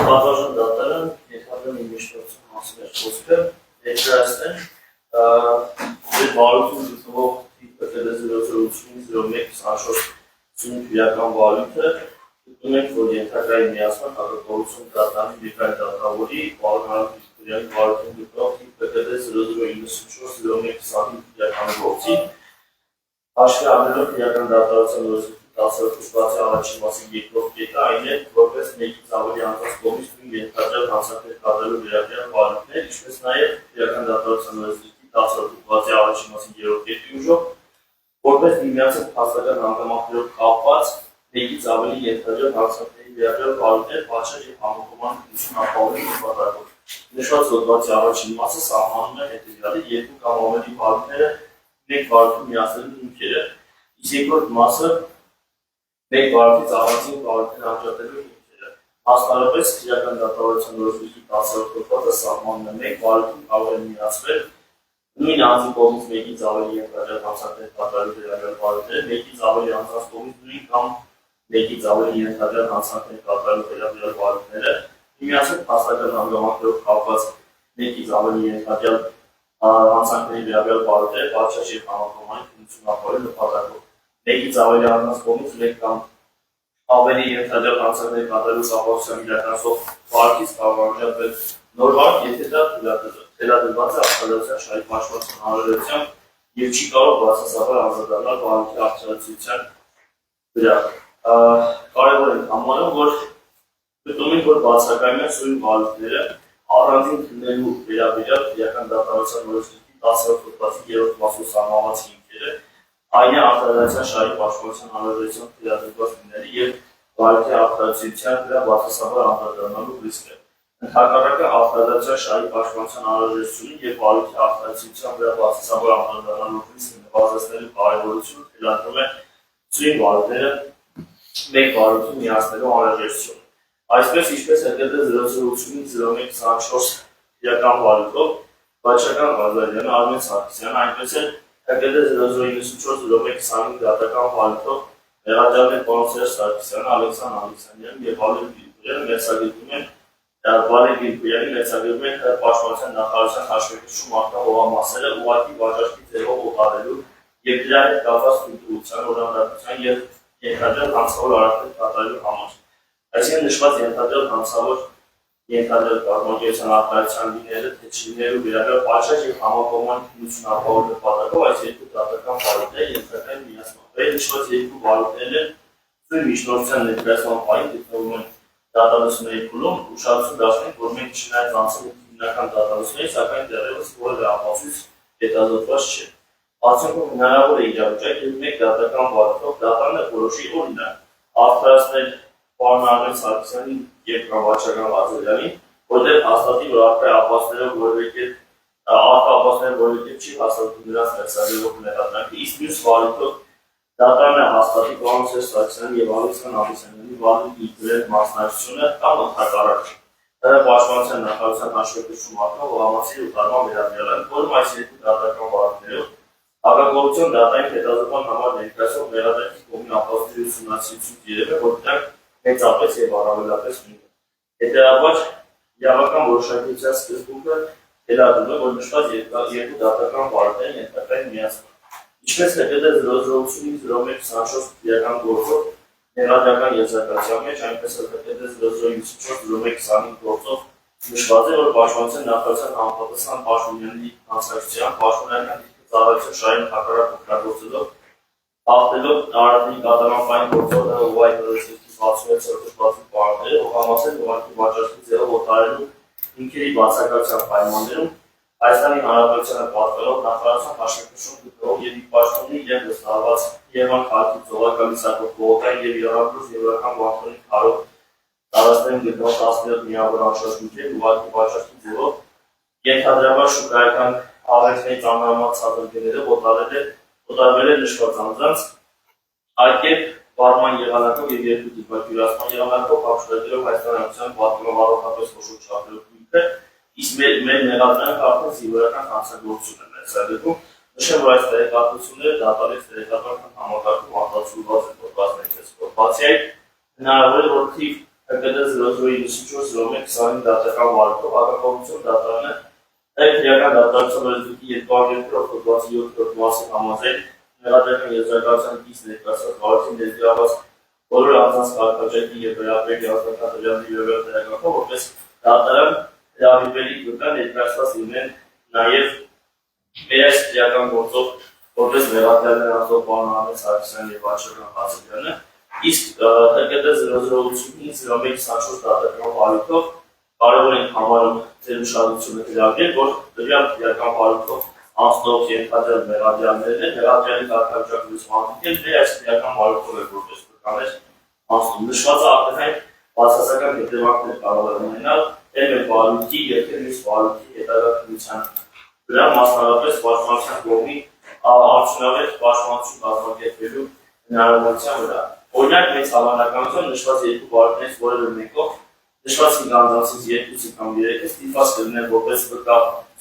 Պատվաժան դատարան երկրորդ ինվեստիցիոն մասներ խոսքը ներկայացնել վարություն գտնվող PTL-008-01-24 իրական վարույթը գտնում ենք, որ ենթակայի միացման հաղորդակցություն դատարանի երկրորդ դատավորի վարությունների վարություն գտնվող PTL-009-04-01-25 իրական գործի հաշվի առնելով իրական դատարության օրենսգրքի 10-րդ հուշվածի առաջին մասի երկրորդ կետը այն է, որպես մեկից ավելի անձանց կողմից նույն ենթադրյալ հանցանքներ կատարելու վերաբերյալ վարույթներ, ինչպես նաև իրական դատարության օրենսգրքի 10-րդ հուշվածի առաջին մասի երրորդ կետի ուժով, որպես միմյանցից փաստական հանգամանքներով կապված մեկից ավելի ենթադրյալ հանցանքների վերաբերյալ վարույթներ պատշաճ և համակողման քննություն ապահովելու նպատակով։ Նշված հոդվածի առաջին մասը սահմանում է հետևյալը երկու կամ ավելի վարույթները մեկ վարույթում միացնելու հիմքերը, իսկ երկրորդ մասը մեկ վարույթից առանձին վարույթներ անջատելու հիմքերը։ Մասնավորապես իրական դատարության օրենսգրքի 10-րդ հոդվածը սահմանում է մեկ վարույթում կարող են միացվել նույն անձի կողմից մեկից ավելի ենթադրյալ հանցանքներ կատարելու վերաբերյալ վարույթները, մեկից ավելի անձանց կողմից նույն կամ մեկից ավելի ենթադրյալ հանցանքներ կատարելու վերաբերյալ վարույթները, միմյանցից փաստական հանգամանքներով կապված մեկից ավելի ենթադրյալ հանցանքների վերաբերյալ վարույթները պատշաճ և համակողմանի քննություն ապահովելու նպատակով։ Մեկից ավելի անձանց կողմից մեկ կամ ավելի ենթադրյալ հանցանքներ կատարելու ապահովության իրականացող վարքից կարող անջատվել նոր վարք, եթե դա թելադրված է արդարացիության շահի պաշտպանության անհրաժեշտությամբ և չի կարող բացասաբար անդրադառնալ վարքի արդարացիության վրա։ Կարևոր է համարում, որ գտնում ենք, որ բացակայում են սույն վարույթները առանձին քննելու վերաբերյալ իրական դատարության օրենսգրքի 10-րդ հոդվածի 3-րդ մասով սահմանված հիմքերը, այն է արդարացիության շահի պաշտպանության անհրաժեշտությամբ թելադրված լինելը և վարքի արդարացիության վրա բացասաբար անդրադառնալու ռիսկը։ Ընդհակառակը արդարացիության շահի պաշտպանության անհրաժեշտությունին և վարքի արդարացիության վրա բացասաբար անդրադառնալու ռիսկը նվազեցնելու կարևորությունը թելադրում է սույն վարույթները մեկ վարույթում միացնելու անհրաժեշտությունը։ Այսպես, ինչպես ՀԿԴ-008-01-24 իրական վարույթով Բաչական Ղազարյանը, Արմեն Սարգսյանը, այնպես էլ ՀԿԴ-094-01-25 դատական վարույթով Մեղադրյալներ պարոն Սերժ Սարգսյանը, Ալեքսանդր Ալեքսանյանը և Վալեր Գրիգորյանը մերձագրվում են պաշտպանության նախարարության հաշվեկշռում արտահողամասերը ուղղակի վաճառքի ձևով օգտարելու և դրա հետ կապված թույլտվության, օրինադարձության և ենթադրյալ հանցավոր արարքներ կատարելու համար։ Այսինքն նշված ենթադրյալ հանցավոր ենթադրյալ կազմակերպության արտահայտության լինելը, թե չլինելու վերաբերյալ պատշաճ և համակողմանի քննություն ապահովելու նպատակով այս երկու դատական վարույթները ենթարկային միացման։ Այդ նշված երկու վարույթներն սույն միջնորդության ներկայացման պահին գտնվում են դատալությունների փուլում, ուշադրություն դարձնենք, որ մենք չնայած անցել ենք հիմնական դատալությունների, սակայն դեռևս որևէ ապացույց հետազոտված չէ։ Արդյունքում հնարավոր է իրավիճակ, երբ մեկ դատական վարույթով դատարանը որոշի օրինակ արդարացնել պարոն Արմեն Սարգսյանին և Բաչական Ղազարյանին, որտեղ հաստատի, որ առկա ապացույցներով որևէ կերպ չի հաստատում նրանց մերձագրվող մեղադրանքը, իսկ մյուս վարույթով դատարանը հաստատի պարոն Սերժ Սարգսյանի և Ալեքսանդր Ալեքսանյանի վարույթի իբրև մասնակցությունը կամ ընդհակառակ պաշտպանության նախարարության հաշվեկշռում արտահողամասերի օգտարման վերաբերյալ են, որում այս երկու դատական վարույթներով հակակոռուպցիոն դատային հետազոտման համար ներկայացող մեղադրանքի կողմի ապացույցների ուսումնասիրությունից երևում է, որ դրանք մեծապես և առավելապես նույնն են։ Հետևաբար, իրավական որոշակիության սկզբունքը թելադրում է, որ նշված երկու դատական վարույթները ենթարկային միացման։ Ինչպես ՀԿԴ-008-01-24 իրական գործով մեղադրական եզրակացության մեջ, այնպես էլ ՀԿԴ-094-01-25 գործով նշված է, որ պաշտպանության նախարարության համապատասխան պաշտոնյաների հանձնաժողովության պաշտոնական ծառայության շահին հակառակ օգտագործելով հաղթելով տարածքի կատարման գործողը ուղղակի ռեսուրսի 66% պարները ուղղամասել ուղղակի վաճառքի ձևով օտարելու ինքերի բացակայության պայմաններում Հայաստանի Հանրապետությանը պատկերով նախարարության հաշվեկշում գտնող եւ պաշտոնի եւ վստահված Երևան քաղաքի ծովակալի սակով բողոքային եւ երրորդուց եվրոպական բանկերի քարով տարածքներում գտնող 17 միավոր անշարժույթներ ուղղակի վաճառքի ձևով ենթադրաբար շուկայական աղերքների ծանրամած ցածրգները օտարվել է նշված անձանց այդ կերպ վարման եղանակով եւ երկու դիպակյուրացման եղանակով ապշտելով Հայաստանի Հանրապետության պատմող առողջապահ խոշոր չափերով գույքը իսկ մեր մեղադրանք արդեն զինվորական հանցագործություն են ներկայացնում նշեմ որ այս տեղեկատվությունները դատարկ տեղեկատվական համակարգում արտացոլված են գործվածների տեսքով բացի այդ հնարավոր է որ թիվ ՀԿԴ 0030401 դատական վարակով հակակոռուպցիոն դատարանը այդ քրեական դատարանության օրենսգրքի 207-րդ մասի համաձայն մեղադրական եզրակացության կից ներկայացված վարակին ներգրաված բոլոր անձանց կարգավիճակի եւ վերաբերյալ ազգական տվյալների վերաբերյալ տեղեկատվով որպես դատարան հրավիրվելի կգա ներկայացված լինեն նաեւ մեր այս քրեական գործով որպես մեղադրյալներ ազգով պարոն Ահմեդ Սարգսյան եւ Վարչական Խաչատրյանը իսկ ՀԿԴ 005-01-24 դատական վարույթով կարևոր ենք համարում ձեր ուշադրությունը հրավիրել, որ դրյալ քրեական վարույթով անցնող ենթադրյալ մեղադրյալներն են, մեղադրյալի կարգավիճակը լուսամատիկել մեր այս քրեական վարույթով է որպես բկաներ անցնում։ Նշվածը ակնհայտ բացասական հետևանքներ կարող է ունենալ թե մեր վարույթի եւ թե մյուս վարույթի հետագա քննության վրա, մասնավորապես պաշտպանության կողմի արդյունավետ պաշտպանություն կազմակերպելու հնարավորության վրա։ Օրինակ մեծ հավանականությամբ նշված երկու վարույթներից որևէ մեկով նշված 5 անձանցից 2-ը կամ 3-ը ստիպված կլինեն որպես վկա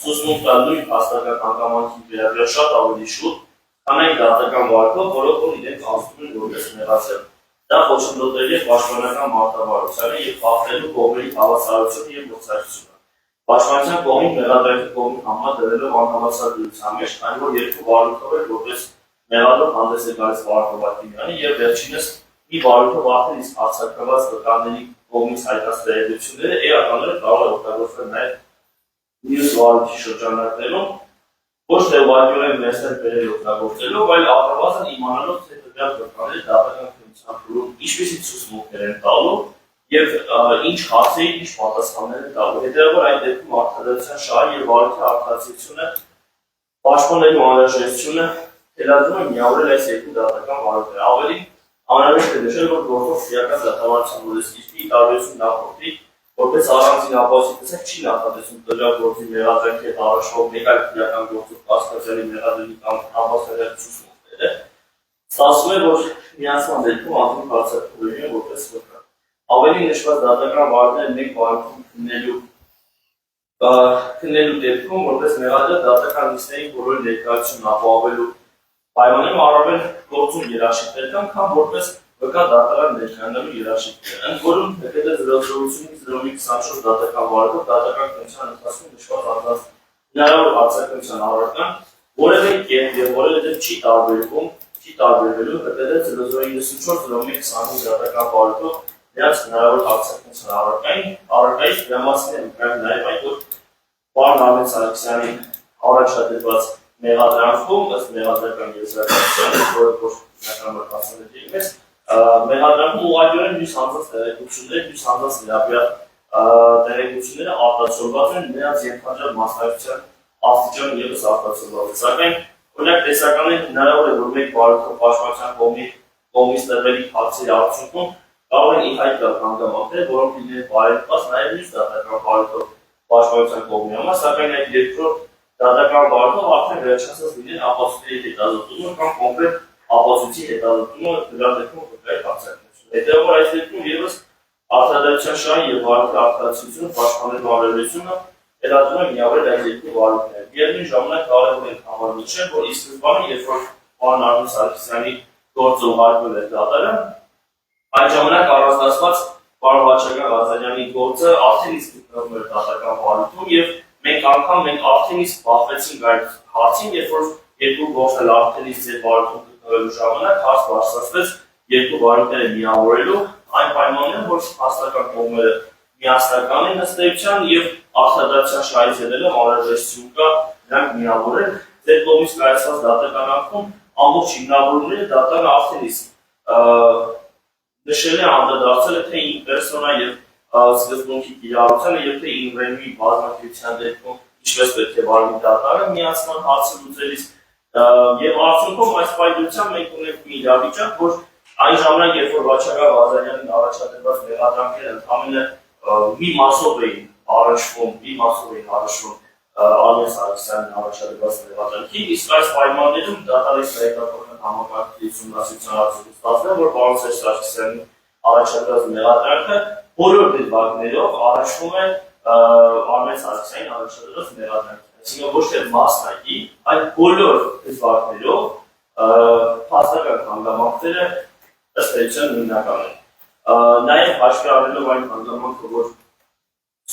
ցուցմունք տալ նույն հաստատական հանգամանքի վերաբերյալ շատ ավելի շուտ, քան այն դատական վարքով, որով իրենք անցնում են որպես մեղադրյալ։ Դա խոչընդոտել է պաշտպանական մարտավարությանը եւ խախտելու կողմերի հավասարությունը եւ մրցակցությունը։ Պաշտպանության կողմին մեղադրյալի կողմին համեմատ դրելով անհավասարության մեջ, քանի որ երկու վարույթով էր որպես մեղադրող հանդես է գալիս Վարդգոբակյանը եւ վերջինս մի վարույթով արդեն իսկ հարձակված վկաների կողմից հայտնած տեղեկությունները էականորեն կարող է օգտագործվել նաեւ մյուս վարույթի շրջանակներում ոչ թե ուղղակիորեն ներսել բերել օգտագործելով, այլ առնվազն իմանալով թե տվյալ վկաները դատական քննության փուլում ինչպիսի ցուցմունքներ են տալու եւ ինչ հարցերի ինչ պատասխաններ են տալու։ Հետեւաբար այդ դեպքում արտադրության շահը եւ վարույթի արտադրությունը պաշտպանելու անհրաժեշտությունը թելադրում է միավորել այս երկու դատական վարույթները։ Ավելի անհրաժեշտ է նշել, որ գործող քրեական դատավարության օրենսգիրքի տարբերություն նախորդի որպես առանձին ապահովի տեսակ չի նախատեսում տվյալ գործի մեղադրանքի հետ առնչվող մեկ այլ քրեական գործով կասկածելի մեղադրելի կամ համասարել ցուցմունքները, ստացվում է, որ միացման դեպքում անդամ հարցակցում են որպես վկա։ Ավելի նշված դատական վարույթները մեկ վարույթում քննելու դեպքում որպես մեղադրյալ դատական նիստերի բոլոր ներկայությունն ապահովելու պայմաններում առավել գործուն երաշխիքներ կան, քան որպես վկա դատարան ներկայանալու երաշխիքներ։ Ընդ որում ՀԿԴ 005-01-24 դատական վարույթով դատական քննության ընթացքում նշված անձանց հնարավոր արձագանքության առարկան որևէ կերպ եւ որևէ դեպք չի տարբերվելու ՀԿԴ 004-01-25 դատական վարույթով նրանց հնարավոր արձագանքության առարկայից դրամացին են նաեւ այն, որ պարոն Ահմեդ Սարգսյանի առաջադրված մեղադրանքում ըստ մեղադրական եզրակացության, որը որ հիմնականում հասանելի է, մեղադրանքում ուղղակիորեն մյուս անձանց տեղեկությունները, մյուս անձանց վերաբերյալ տեղեկությունները արտացոլված են նրանց ենթադրյալ մասնակցության աստիճան ևս արտացոլված է։ Սակայն օրինակ տեսականին հնարավոր է, որ մեկ վարույթով պաշտպանության կողմից տրվելի հարցերի արդյունքում կարող են ի հայտ գալ հանգամանքներ, որոնք լինեն բարելավված նաև մյուս դատական վարույթով պաշտպանության կողմի համար, սակայն այդ երկրորդ դատական վարույթով արդեն վերջացած լինեն ապացույցների հետազոտումը կամ կոնկրետ ապացույցի հետազոտումը դրա դեպքում վկայի հարձակումություն։ Հետևաբար այս դեպքում ևս արտադրության շահի եւ վարույթի արտադրությունը պաշտպանելու անհրաժեշտությունը հետաձգում է միավորել այս երկու վարույթները։ Միևնույն ժամանակ կարևոր է համարել նշել, որ ի սկզբանե երբ որ պարոն Ահմեդ Սարգսյանի գործը ուղարկվել էր դատարան, այդ ժամանակ առանձնացված պարոն Վարչական Ղազարյանի գործը արդեն իսկ գտնվում էր դատական վարույթում եւ մենք արդեն իսկ բախվեցինք այդ հարցին, երբ որ երկու գործել արդեն իսկ ձեր վարույթում գտնվելու ժամանակ հարց բարձրացվեց երկու վարույթները միավորելու այն պայմաններում, որ հաստատական կողմերը միասնական են ըստ էության եւ արտադրության շահից ելնելով անհրաժեշտություն կա նրանք միավորել ձեր կողմից կայացված դատականանքում ամբողջ հիմնավորումները դատանը արդեն իսկ նշել է անդրադարձել է թե in persona եւ սկզբունքի կիրառությանը եւ թե in rem-ի բազմակերպության դեպքում ինչպես պետք է վարվի դատարանը միացման հարցը լուծելիս եւ արդյունքում այս պայմանությամբ մենք ունենք մի իրավիճակ, որ այն ժամանակ, երբ որ Վաչագավ Ղազարյանին առաջադրված մեղադրանքները ընդամենը մի մասով էին առաջվում Արմեն Սարգսյանին առաջադրված մեղադրանքի, իսկ այս պայմաններում դատարանի տեղեկատվական համակարգի ուսումնասիրության արդյունքում ստացվել, որ պարոն Սերժ Սարգսյանին առաջադրված մեղադրանքը բոլոր դեպքերով առաջվում է Արմեն Սարգսյանին առաջադրված մեղադրանքի։ Այսինքն ոչ թե մասնակի, այլ բոլոր դեպքերով փաստական հանգամանքները ըստ էության նույնական են։ Նաև հաշվի առնելով այն հանգամանքը, որ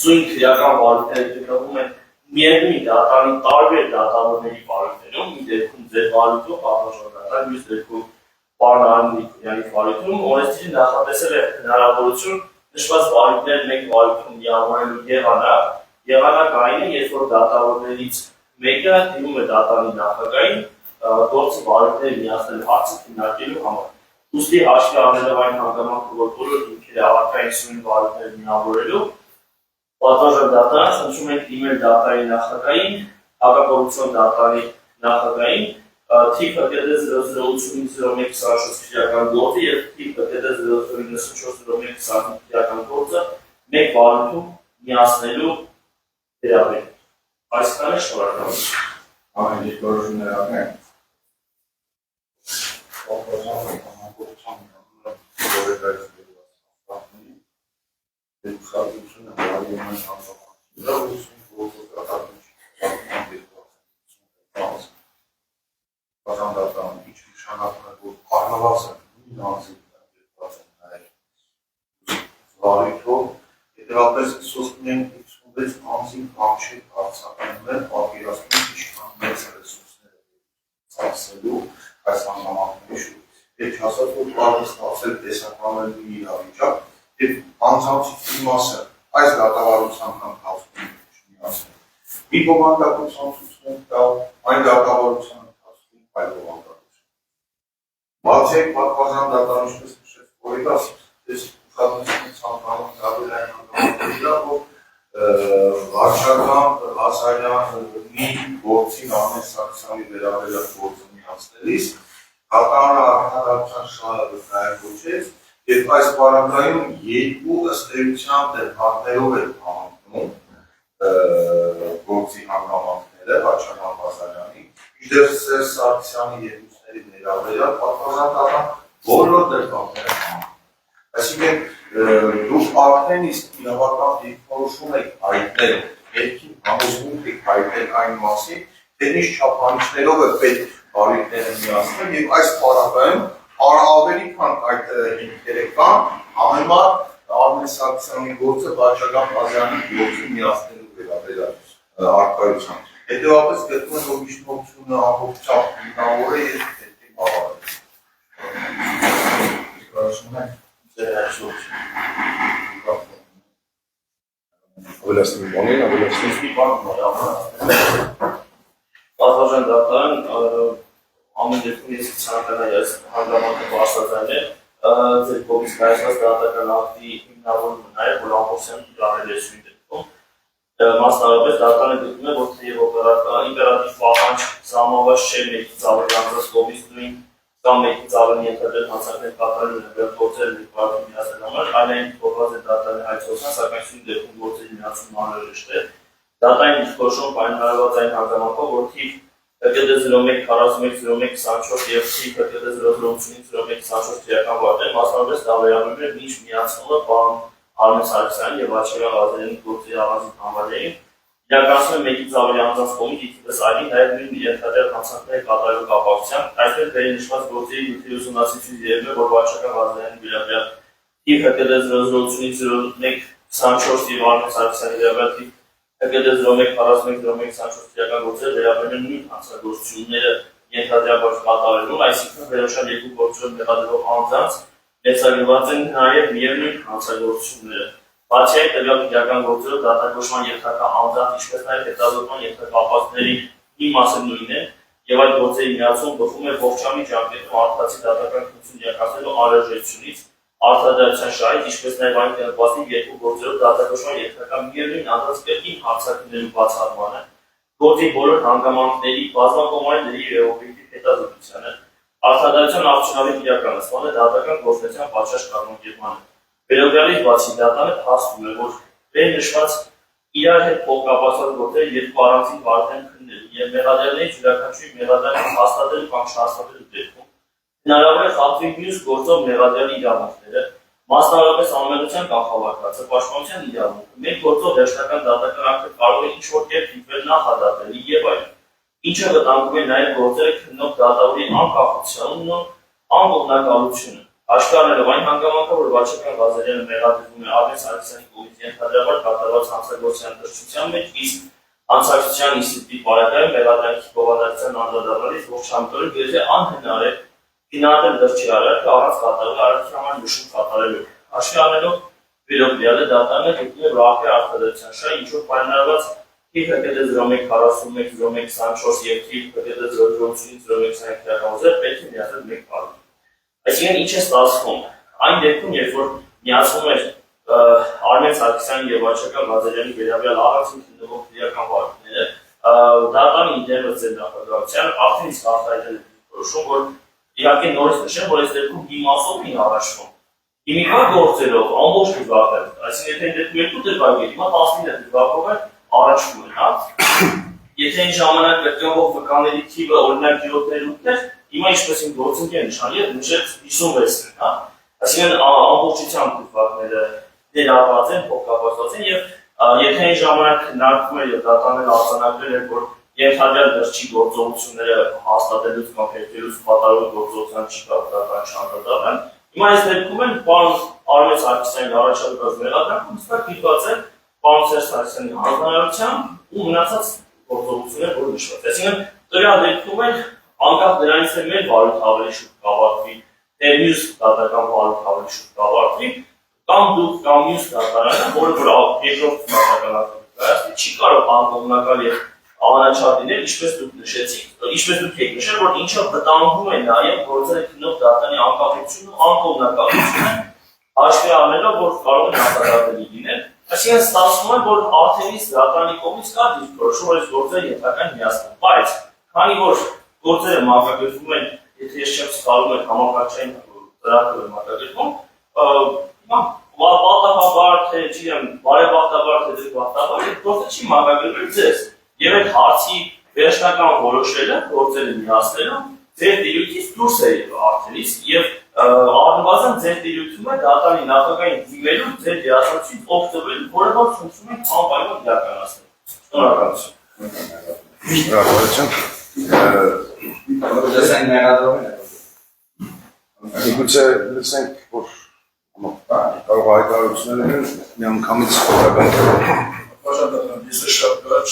սույն քրեական վարույթները գտնվում են միևնույն դատարանի տարբեր դատավորների վարույթներում, մի դեպքում ձեր վարույթով պատասխանատար, մյուս դեպքում պարոն Արմեն Նիկոլյանի վարույթում, օրենսդիրը նախատեսել է հնարավորություն նշված վարույթներ մեկ վարույթում միավորելու եղանակային է, երբ որ դատավորներից մեկը դիմում է դատարանի նախագահին գործի վարույթները միացնելու հարցը քննարկելու համար։ Ուստի հաշվի առնելով այն հանգամանքը, որ բոլոր դեպքերը առարկային սույն վարույթները միավորելու պատվաժան դատարան խնդրում ենք դիմել դատարանի նախագահին, հակակոռուպցիոն դատարանի նախագահին, թիվ ՀԿԴ 008-01-24 քրեական գործը եւ թիվ ՀԿԴ 094-01-25 քրեական գործը մեկ վարույթում միացնելու վերաբերյալ։ Այսքանը շնորհակալ եմ։ Ամեն դիտորություններ առնենք։ Deputatությունը բարի ունեն հանրապետության բաժանդական ինչ նշանակում է, որ առնվազն նույն անձի վարույթով հետևապես սոստնեն 56 անձին բանջի հարցականում են պատկերացնում ինչքան մեծ ռեսուրսներ ծախսելու այս հանգամանքների շուրջ։ Պետք է ասած, որ կարող է ստացել տեսականելու իրավիճակ և անձանցի մասը այս դատավարության ընթացքում միացնել։ Մի բովանդակության ցուցում տալ, այն դատավարության ընթացքում այլ բովանդակություն։ Բացի այդ պատվազան դատարան ինչպես նշեց Կորիդաս, ես ուշադրություն ցանկանում դատել այն հանգամանքները, որ Վարչական Ղազարյան մի գործին Արմեն Սարգսյանի վերաբերյալ գործը միացնելիս դատարանը արդարացան շահագործեց և այս պարագայում երկու ըստ էության դեպքերով էր համընկնում գործի հանգամանքները Վարչական Ղազարյանի, մինչդեռ Սերժ Սարգսյանի և մյուսների վերաբերյալ պատվազան բոլոր դեպքերը համընկնում։ Այսինքն դուք արդեն իսկ իրավական դիրքորոշում եք հայտնել, ներքին համոզմունք եք հայտնել այն մասին, թե ինչ չափանիշներով է պետք վարույթները միացնել և այս պարագայում ավելի քան այդ հիմքերը կան, համեմատ Արմեն Սարգսյանի գործը Վարչական Ղազարյանի գործը միացնելու վերաբերյալ առկայությամբ։ Հետևաբար գտնում եմ, որ միջնորդությունը ամբողջությամբ հիմնավոր է և պետք է բավարարել։ Ավելացնի բանին, ավելացնի բան պատվաժան դատարան ամեն դեպքում ես ցանկանայի այս հանգամանքը բարձրացնել ձեր կողմից կայացված դատական ակտի հիմնավորումը նաև որ ամբողջությամբ կիրառել է սույն դեպքում մասնավորապես դատարանը գտնում է որ թեև օպերատիվ պահանջ սահմանված չէ մեկից ավելի անձնաց կողմից նույն կամ մեկից ավելի ենթադրել հանցանքներ կատարելու նվեր գործեր վարդի միացնելու համար, այլ այն փոխված է դատարանի հայցոցան, սակայն սույն դեպքում գործերի միացումը անհրաժեշտ է։ Դատարանի դիրքորոշումը պայմանավորված այն հանգամանքով, որ թիվ ՀԿԴ 01-41-01-24 և թիվ ՀԿԴ 008-01-24 քրեական վարդեր մասնավորապես դավերանում է մինչ միացումը պարոն Արմեն Սարգսյանի և Վաչագավ Ղազարյանի գործերի առանձին համարներին իրականացնում է մեկից ավելի անձանց կողմից իդեպս այլին նաև նույն ենթադրյալ հանցանքները կատարելու կապակցությամբ, այսպես վերի նշված գործերի նյութերի ուսումնասիրությունից երևում է, որ Վաչագավ Ղազարյանի վերաբերյալ թիվ ՀԿԴ 008-01-24 և Արմեն Սարգսյանի վերաբերյալ թիվ ՀԿԴ 01-41-01-24 քրեական գործերը վերաբերում են նույն հանցագործությունները ենթադրյալ կատարելուն, այսինքն վերոշան երկու գործերով մեղադրվող անձանց ներծագված են նաև միևնույն հանցագործությունները։ Բացի այդ, տվյալ քրեական գործերով դատարկոշման ենթակա անձանց, ինչպես նաև հետազոտման ենթակա ապացույցների մի մասը նույնն է, եւ այդ գործերի միացում բխում է ողջամի ջանքերում արտացի դատական քննություն իրականացնելու անհրաժեշտությունից, արտադրության շահից, ինչպես նաեւ այն կնպաստի երկու գործերով դատակշռման երթական միևնույն անձանց կրկին հարցակնելու բացառմանը, գործի բոլոր հանգամանքների բազմակողմանի եւ օբյեկտիվ հետազոտությանը, արտադրության արդյունավետ իրականացմանը, դատական գործունեության պատշաճ կազմակերպմանը։ Վերաբերյալից բացի դատանը փաստում է, որ վեր նշված իրար հետ փոխկապակցված գործերը երկու առանձին վարք են քննելու եւ մեղադրանների յուրաքանչյուրի մեղադրանին հաստատելու կամ չհաստատելու դեպքում հնարավոր է խախտվի մյուս գործով մեղադրյալի իրավունքները, մասնավորապես անմեղության կանխավարկածը, պաշտպանության իրավունքը, մեկ գործով վերջնական դատական ակտը կարող է ինչ-որ կերպ դիտվել նախադատելի եւ այլն, ինչը վտանգում է նաեւ գործերը քննող դատավորի անկախությունն ու անկողմնակալությունը։ Աշխարհներով այն հանգամանքը, որ վարչական Ղազարյանը մեղադրվում է Արմեն Սարգսյանի կողմից ենթադրաբար կատարված հանցագործության դրդության մեջ, իսկ հանցագործության ինստիտուտի պարագայում մեղադրանքի բովանդակության անդրադառնալից ողջամտորեն գրեթե անհնար է քննադատել դրդի արարքը առանց կատարել արարքի համար նշում կատարելու։ Հաշվի առնելով վերաբերյալը դատարանը գտնում է ռահի արտադրության շահ, ինչ որ պայմանավորված TKD-0141-0124 եւ TKD-008-0125 դրամոզեր պետք է միացնել մեկ բառ։ Այսինքն ինչ է ստացվում։ Այն դեպքում, երբ որ միացվում էր Արմեն Սարգսյանի եւ Վարչական Ղազարյանի վերաբերյալ առանձին քննվող քրեական վարքները, դատարանի ինտերնետ նախագահության արդեն իսկ արտահայտել է որոշում, որ իհարկե նորից նշեմ, որ այս դեպքում դիմասով էին առաջվում։ Հիմիկվար գործերով ամբողջ դեպքում, այսինքն եթե դեպքում երկու դեպք է, հիմա 19 դեպքով է առաջվում են, հա։ Եթե այն ժամանակ կրկնվող վկաների թիվը օրինակ 7-8-ներ, հիմա ինչպես են գործընկեր նշանի, նշեց 56-ն, հա։ Այսինքն ամբողջությամբ դեպքները ներառված են, փոխկապակցված են եւ եթե այն ժամանակ քննարկվում էր եւ դատարանն արձանագրել էր, որ ենթադրյալ դրդի գործողությունները հաստատելուց կամ հետևելուց պատահող գործողության չի կապտական չանդրադառնալ, հիմա այս դեպքում են պարոն Արմեն Սարգսյանի առաջարկած մեղադրանքում հստակ դիտված է պարոն Սերժ Սարգսյանի հանձնարարությամբ ու մնացած գործողությունները, որ նշված։ Այսինքն տվյալ դեպքում են անկախ դրանից է մեր վարույթ ավելի շուտ կավարտվի, թե մյուս դատական վարույթ ավելի շուտ կավարտվի, կամ դուք կամ մյուս դատարանը, որը որ երկրորդ դատական ակտը չի կարող անկողմնակալ եւ անաչափ լինել, ինչպես դուք նշեցիք, ինչպես դուք եք նշել, որ ինչը վտանգում է նաեւ գործերը քննող դատարանի անկախությունն ու անկողմնակալությունը, հաշվի առնելով, որ կարող է նախադատելի լինել, այսինքն ստացվում է, որ արդեն իսկ դատարանի կողմից կա դիրքորոշում, որ այս գործերը ենթական միացնում, բայց քանի որ գործերը մակագրվում են, եթե ես չեմ սխալվում, համակարգչային ծրագրով մակագրվում, պատահաբար թե չգիտեմ, բարեբախտաբար թե դժբախտաբար, այդ գործը չի մակագրվել ձեզ։ Եվ այդ հարցի վերջնական որոշելը, գործերը միացնելը ձեր դիրույթից դուրս է արդեն իսկ եւ առնվազն ձեր դիրույթում է դատարանի նախագահային դիմելու ձեր դիացացից օգտվելու, որը որ ցույցում է անպայման իրականացնել։ Շնորհակալություն։ Միգուցե լսենք, որ կարող հայտարարություններ են միանգամից խորական Բաժանական ես շատ կարճ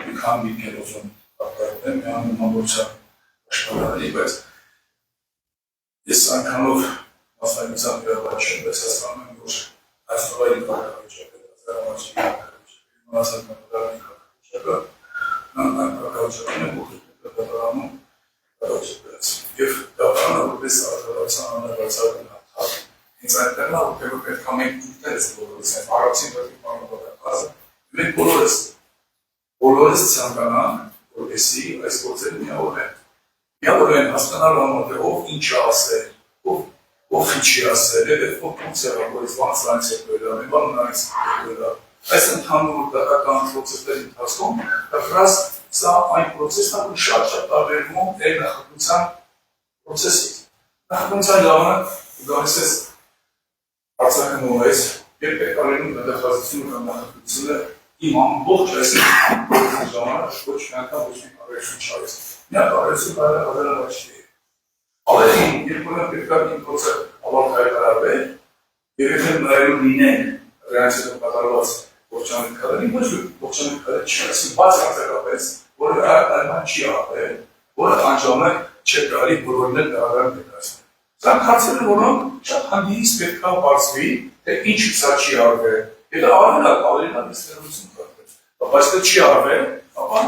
մի քանի կերոզում ապարդեմ միանգամության աշխարհի, բայց ես անգամով մասնագիտությամբ վերաբերել եմ Հայաստանում, որ Հայաստանի քաղաքացիական եւ դատարանը որպես արտադրության անհրաժեշտ Ինձ այնտեղ նա ուտելու պետք է մենք ինքներս բոլորս են, առացին պետք է պարոնակազը, մենք բոլորս ցանկանանք, որպեսզի այս գործերը միավորվեն։ Միավորվեն հասկանալու համար, թե ով ինչ է ասել, ով ինչի ասել, ով ոնց է որից ոնց է եկել, մի բան ունից եկել։ Այս ընդհանուր դատական process-ների ընթացքում դրած սա այն process-ն է, որ շատ տարբերվում է նախաքննության process-ից։ Նախաքննության ժամանակ գալիս է Արձակնող ես, երբ պետք արենում դատախազությունը կամ նախաքննությունը իմ ամբողջ այս ժամանակ ոչ մի անգամ ոչ մի կարելություն չարեց։ Միակ կարելություն կարելավաճ չի։ Ավելին, երբ որ պետք է իմ փոցը ավարտ հայտարարվել, եւ եթե նայելու լինեն ռեալիզացիա կատարված ողջամիտ քարերին, ոչ ողջամիտ քարեր չի, բաց արձակապես, որը այդքան չի արվել, որը անժամանակ չէ կարելի բոլորն էլ դարան դեպքացնել։ Սա հարցերը, որոնք շատ հանգիստ պետք է բացվի, թե ինչ սա չի արվել։ Եթե արվել է, ավելի լավ է ստերողություն կատարվել։ Բայց եթե չի արվել, ապա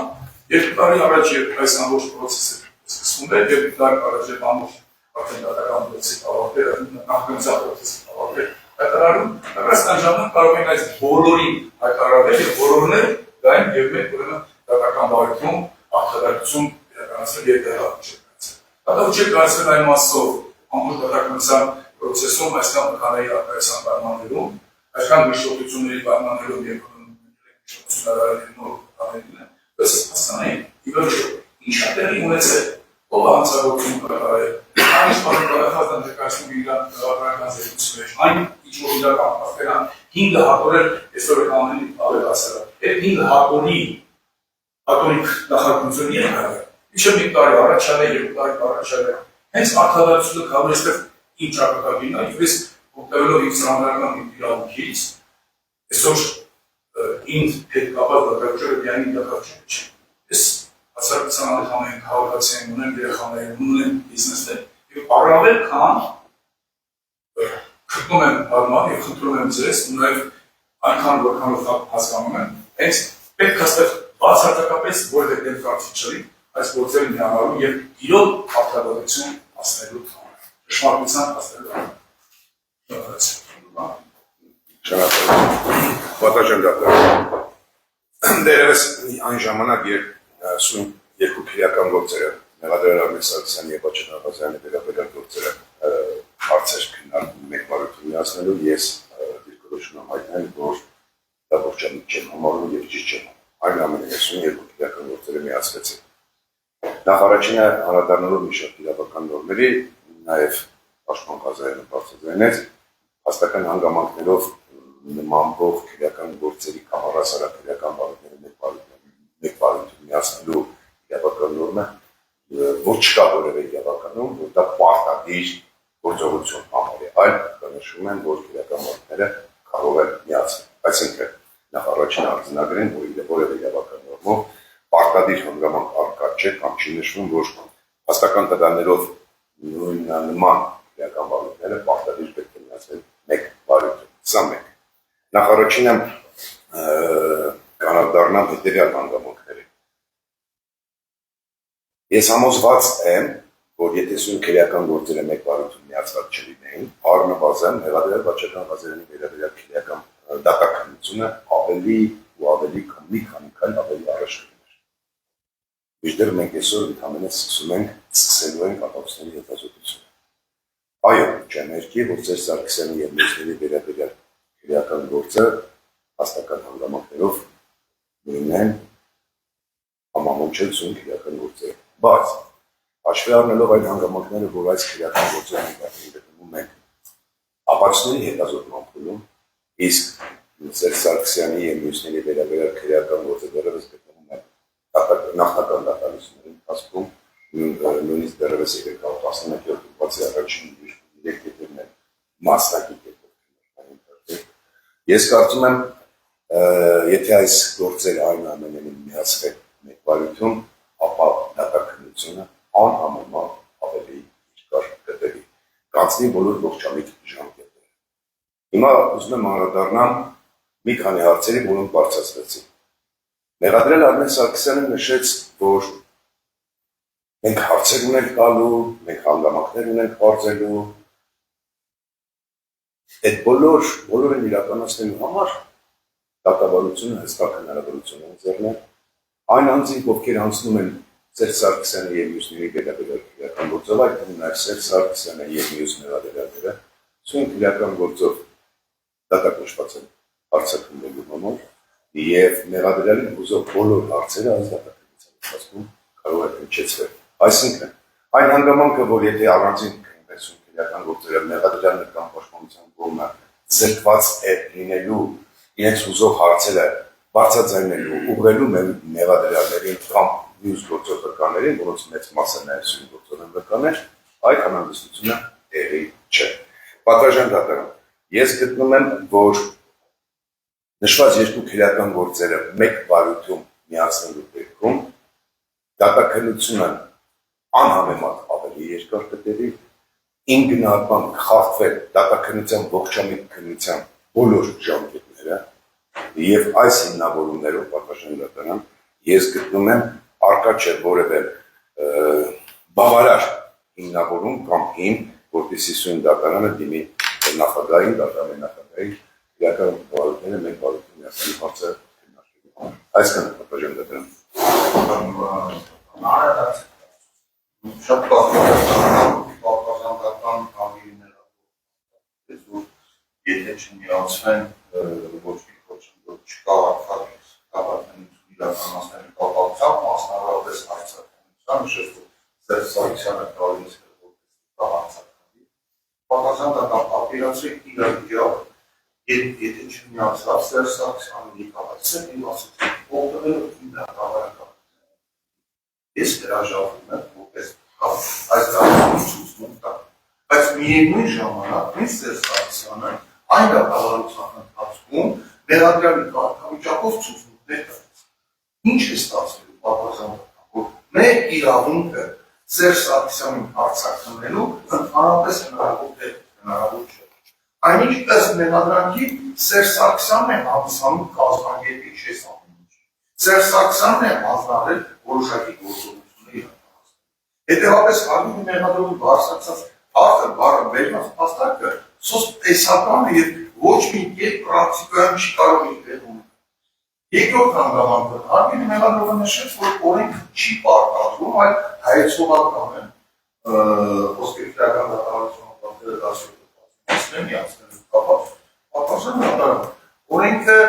Երկու տարի առաջ երբ այս ամբողջ process-ը սկսվում էր, երկու տարի առաջ երբ ամբողջ արդեն դատական process-ը ավարտվել, նախագծական process-ը ավարտվել, հայտարարում, հենց այն ժամանակ կարող են այս բոլորին հայտարարվել եւ բոլորներ դայն եւ մեկ ուրեմն դատական բարություն, արտադրություն իրականացնել եւ դեղացնել։ Դատավուճը կարծել այն մասով ամբողջ դատականության process-ում այսքան մխանայի արտադրության պայմաններում, այսքան մշտությունների պայմաններում եւ մշտությունների նոր պայմաններում, ըստ հասկանային, իվերջ ինչա տեղի ունեցել, ով անցագործում կատարել, այն ինչ բարեկարգազան ներկայացնում իրական դրական զեկույցներ, այն ինչ որ իրական պատկերան 5 հատորել այսօր կանոնի ավելացել։ Այդ 5 հատորի նախագծությունն է եղել։ Ինչը մի տարի առաջ է, 2 տարի առաջ է։ Հենց արտադրությունը կարող է ստեղ ինչ ճակատագիրն է, ես օգտվելով իմ սրանական իրավունքից, այսօր ինձ հետ կապված դատավճիռը միայն դատավճիռ չէ։ Ես հասարակության անդամային քաղաքացիային ունեմ, երեխաներին ունեմ, բիզնեսներ, եւ առավել քան խնդրում եմ հարմար եւ խնդրում եմ ձեզ, ու նաեւ այնքան որքանով հասկանում եմ, հենց պետք է ստեղ բացարձակապես որևէ դեպքարցի չլինի այս գործերը միանալու եւ իրոք արտադրություն հասնելու ճշմարտության հասնելու Պատաշան դատական դերևս այն ժամանակ երբ սույն երկու քրեական գործերը Մեղադրել Արմեն Սարգսյանի եւ Բաչա Նավազյանի վերաբերյալ գործերը հարցեր քննարկում մեկ բարություն միացնելու ես դիրքորոշում եմ հայտնել, որ դա ողջամիտ չեմ համարում եւ ճիշտ չեմ։ Այնուամենայնիվ սույն երկու քրեական գործերը միացվեցին։ Նախ առաջինը անդրադառնալով մի շարք իրավական նորմերի, նաեւ Պաշտպան Ղազարյանը բացատրեց հաստական հանգամանքներով նմանվող քրեական գործերի կամ առասարակ քրեական բարությունների մեկ բարություն միացնելու իրավական նորմը որ չկա որևէ իրավականում, որ դա պարտադիր գործողություն համարի, այլ նշում են, որ քրեական բարությունները կարող են միացնել։ Այսինքն նախ առաջին արձանագրեն, որ որևէ իրավական նորմով պարտադիր հանգամանք առկա չէ կամ չի նշվում, որ հաստական տվյալներով նման քրեական բարությունները պարտադիր պետք է միացնել մեկ բարություն։ Սա մեկ։ Նախ առաջինը կանադառնամ հետևյալ հանգամանքների։ Ես համոզված եմ, որ եթե սույն քրեական գործերը մեկ բարություն միացված չլինեին, առնվազն Մեղադրել Բաչա Նավազյանի վերաբերյալ քրեական դատականությունը ավելի ու ավելի մի քանի քայլ ավելի առաջ կգնար։ Մինչդեռ մենք այսօր ընդհանրապես սկսելու ենք ապացույցների հետազոտությունը։ Այո, չեմ երկի, որ Սերժ Սարգսյանի եւ մյուսների վերաբերյալ քրեական գործը հաստական հանգամանքներով նույնն համամունչել սույն քրեական գործերը։ Բայց հաշվի առնելով այն հանգամանքները, որ այս քրեական գործերին գտնվում են ապացույցների հետազոտման փուլում, իսկ Սերժ Սարգսյանի եւ մյուսների վերաբերյալ քրեական գործը դեռևս գտնվում են նախնական դատալիստների ընթացքում, նույնիսկ դեռևս 2011 թվականի առաջին 3 կետերն են մասնակից եղել։ Ես կարծում եմ, եթե այս գործերը այնուամենայնիվ միացվեն մեկ բարություն, ապա դատականությունը անհամեմատ ավելի երկար կտևի, կանցնի բոլոր ողջամիտ ժամկետները։ Հիմա ուզում եմ անդրադառնամ մի քանի հարցերի, որոնք բարձրացվեցին։ Մեղադրել Արմեն Սարգսյանը նշեց, որ մենք հարցեր ունենք տալու, մենք հանգամանքներ ունենք բարձելու։ Այդ բոլորն իրականացնելու համար դատավարությունը հստակ հնարավորություն է ձեռնել այն անձինք, ովքեր անցնում են Սերժ Սարգսյանի եւ մյուսների վերաբերյալ քրեական գործով, այդ նաեւ Սերժ Սարգսյանը եւ մյուսների վերաբերյալ սույն քրեական գործով դատակոչված են հարցակնելու համար եւ Մեղադրյալին հուզող բոլոր հարցերը այս դատականության ընթացքում կարող է հնչեցվել։ Այսինքն այն հանգամանքը, որ եթե առանձին քննեցում քրեական գործերը Մեղադրյալը կամ պաշտպանության կողմը զրկված է լինելու իրենց հուզող հարցերը բարձրաձայնելու, ուղղելու Մեղադրյալներին կամ մյուս գործողականներին, որոնց մեծ մասը նաև սույն գործողականներ, այդ անհանգստությունը տեղի չէ։ Պատվաժան դատարան, ես գտնում եմ, որ նշված երկու քրեական գործերը մեկ բարություն միացնելու դեպքում դատականությունը անհամեմատ ավելի երկար կտևի, ինքնաբան խախտվել դատականության ողջամիտ քննության բոլոր ժամկետները եւ այս հիմնավորումներով պատվաշան դատարան ես գտնում եմ արկա չէ որևէ բավարար հիմնավորում կամ հիմ, որպեսզի սույն դատարանը դիմի նախագահային, դատարանի նախագահային իրական վարորդները մեկ վարորդին միասին հարցը քննարկելու։ Այսքանը պատժեմ դրան։ Շատ պատասխանատվական հանգիրներ եթե չմիացվեն ոչ մի խոչընդոտ չկա կապակցություն իրականացնելու կապակցությամբ մասնավորապես հարցականության շեշտում Սերժ Սարգսյանը գալիս է որպես պատասխանատվական ապիրացրեք իրավիճակ եթե չմիացավ Սերժ Սարգսյանը եկավացել իր ասացին օգտվելով ինքնավարական ես հրաժարվում եմ որպես այս դեպքում ցույցում տա բայց միևնույն ժամանակ ինձ Սերժ Սարգսյանը այն դատավարության ընթացքում մեղադրյալի կարգավիճակով ցուցումներ տալիս ինչ է ստացվելու պատասխանատվական որ մեր իրավունքը Սերժ Սարգսյանին արձակնելու ընդհանրապես հնարավոր չէ այնինչ ըստ մեղադրանքի Սերժ Սարգսյանն է հանդիսանում կազմակերպիչ այս ամենի Սերժ Սարգսյանն է հանձնարարել որոշակի գործողությունների իրականացնել հետևաբար հարգելի մեղադրողի բարձրացած Արդը բառը վերնած փաստարկը սոս տեսական է եւ ոչ մի կերպ պրակտիկայում չի կարող ինքնուրույն։ Երկրորդ հանգամանքը հարգելի մեղադրողը նշեց, որ օրենքը չի պարտադրում, այլ հայեցողական է ոսկերքրական դատարանության պատերը դասյոթը միացնելու կապած պատասխանատվական օրենքը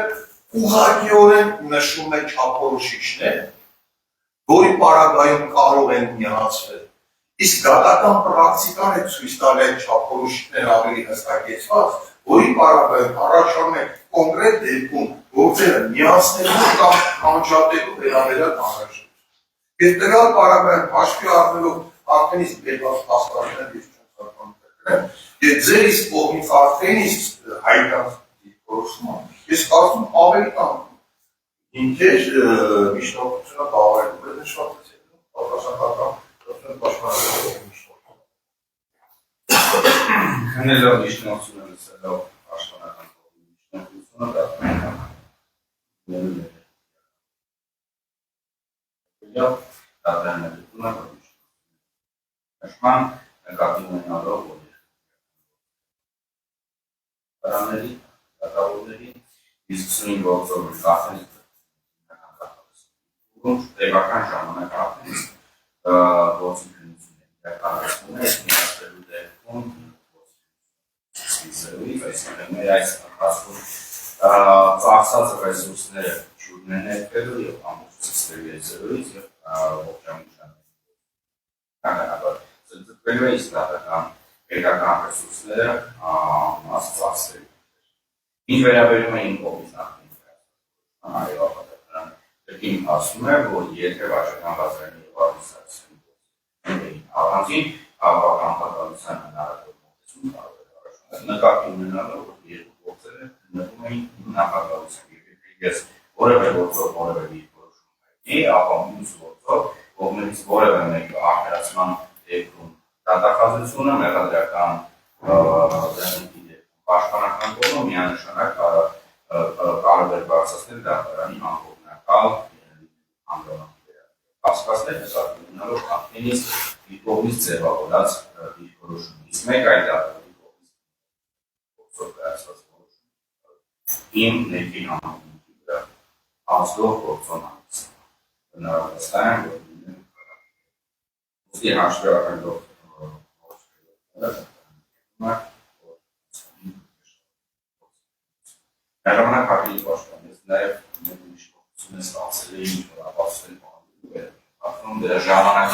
ուղղակիորեն նշում է չափորոշիչներ, որի պարագայում կարող են միացվել Իսկ դատական պրակտիկան է ցույց տալ այդ չափորոշիչներ ավելի հստակեցված, որի պարագայում առաջանում է կոնկրետ դեպքում գործերը միացնելու կամ անջատելու վերաբերյալ անհրաժեշտություն։ Եվ տվյալ պարագայում հաշվի առնելով արդեն իսկ բերված փաստարկները ես չեմ եւ ձեր իսկ կողմից արդեն իսկ հայտնած դիրքորոշումը ես կարծում ավելի կամ ինքեր միջնորդությունը բավարարելու է նշվածեցել պատասխանատվական Քնելով միջնորդությունը լսելով աշխարհական միջնորդությունը դատարաններում նշման նկատի ունենալով դատարանների դատավորների իսկ սույն գործողի կախել տևական ժամանակ արդեն գործունեությունների իրականացումը միացվելու դեպքում սպիսելույթ, այսինքն մեր այս ընթացքում ծախսած ռեսուրսները ջուրն են ներկելու և ամուսնստերի եզերույթ և ողջամուշան ձգվելու է իսկական պետական ռեսուրսները մաս ծախսերի ինչ վերաբերում է իմ կողմից նախնին դրքին ասում է, որ եթե վարչական բազարանի և արուսացիան առանցին հավական պատալության հնարավոր մոտեցում կարող է առաջանում նկատի ունենալով, որ երկու գործերը քննվում էին նախագահության ես որևէ գործով որևէ դիրքորոշում հայտնի, ապա մյուս գործով կողմերից որևէ մեկը արտահայտման դեպքում դատախազությունը մեղադրական դեպքում պաշտպանական կողմը միանշանակ կարող է բարձրացնել դատարանի ամբողջական Ասկասներ նկատի ունենալով արդեն իսկ իր կողմից ձևավորած դիրքորոշումից մեկ այլ դատարանի կողմից գործով կայացված որոշում իմ ներքին համակարգի վրա ազգով գործոն հնարավորստան որ ուստի հաշվի առնելով Հեղամանակ հարգելի պաշտպանից նաև մեր ուրիշ ստացել էին ապացուցել Ատնում դրա ժամանակ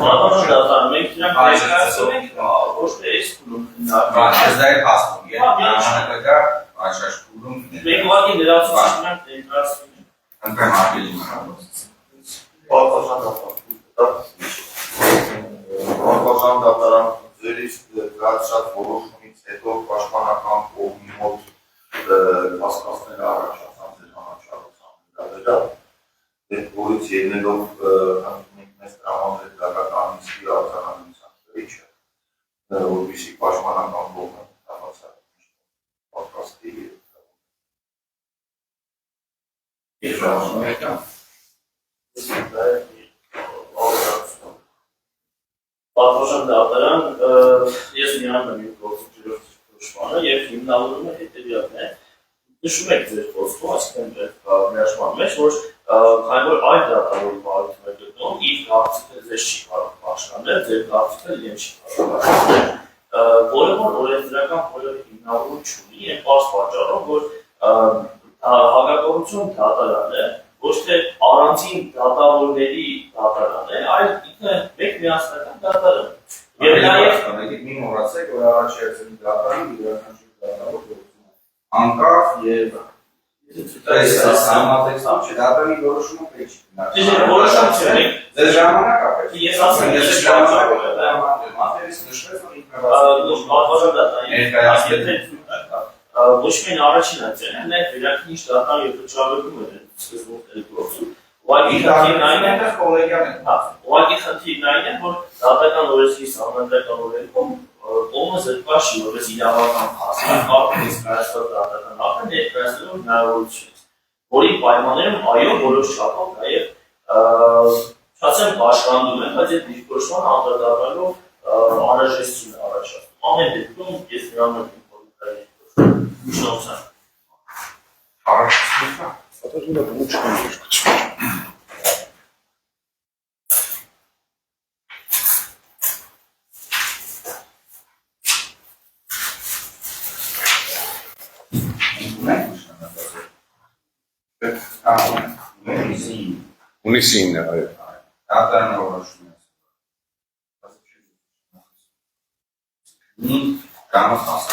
Դատարան մենք նրանք ներկայացնում ենք ոչ թե այս փուլում քննարկում Ես դա եմ հասնում ժամանակը դա աշխարհ փուլում մենք ուղղակի ներածություն ենք ներկայացնում Անկամ հարգելի Պատասխան դատարան ձերից կայացած որոշումից հետո պաշտպանական կողմի մոտ հասկացնել առաջացան ձեր հանրապետության վերաբերյալ որից ելնելով մենք մեզ տրամադրել դատական իսկի արձանագրության վերիչը, որպեսզի պաշտպանական կողմը հավասար պատրաստի Երկրորդ պատվոժան դատարան ես միանում եմ իմ գործիքներով ճշմարանը եւ հիմնավորում եմ հետեւյալն է նշում եք ձեր խոսքում այսինքն միաշման մեջ որ քանի որ այլ դատավորի բարություն է գտնում իր կարծիքը ձեզ չի կարող պաշտպանել ձեր կարծիքը իրեն չի կարող պաշտպանել որը որ օրենսդրական որևէ հիմնավորում չունի եւ պարզ պատճառով որ հակակոռուպցիոն դատարան է ոչ թե առանցին դատավորների դատարան է, այլ ինքը մեկ միասնական դատարան։ Եվ նաև մի մոռացեք, որ առաջերտի դատարանը յուրաքանչյուր դատավոր գործում է անկախ եւ համատեքստով չէ, դատարանի որոշումը պետք չի գնալ։ Որոշում չէ։ Ձեր ժամանակ ապեր։ Ես ասում եմ, ես ժամանակ մատերից նշվեց, որ ինքը ոչ միայն առաջին այցեն է, նաև վերակնիչ դատան եւ վճարում է սկզբունքների գործում։ Ուղղակի խնդիրն այն է, որ դատական օրենսգիր սահմանադրական օրենքում կողմը զրկված չի, որպես իրավական փաստը, կարծես կայացված դատական ակտը ներկայացնելու հնարավորություն, որի պայմաններում այո որոշ չափով նաև չասեմ բաշխանդում են, բայց այդ դիրքորոշման անդրադառնալու անհրաժեշտություն է առաջացնում։ Ամեն դեպքում ես նրան եմ Շնորհակալ։ Առաջինը Պատասխանը ոչ կան Ունիսին այո դատարանը որոշում է։ Կամ հաս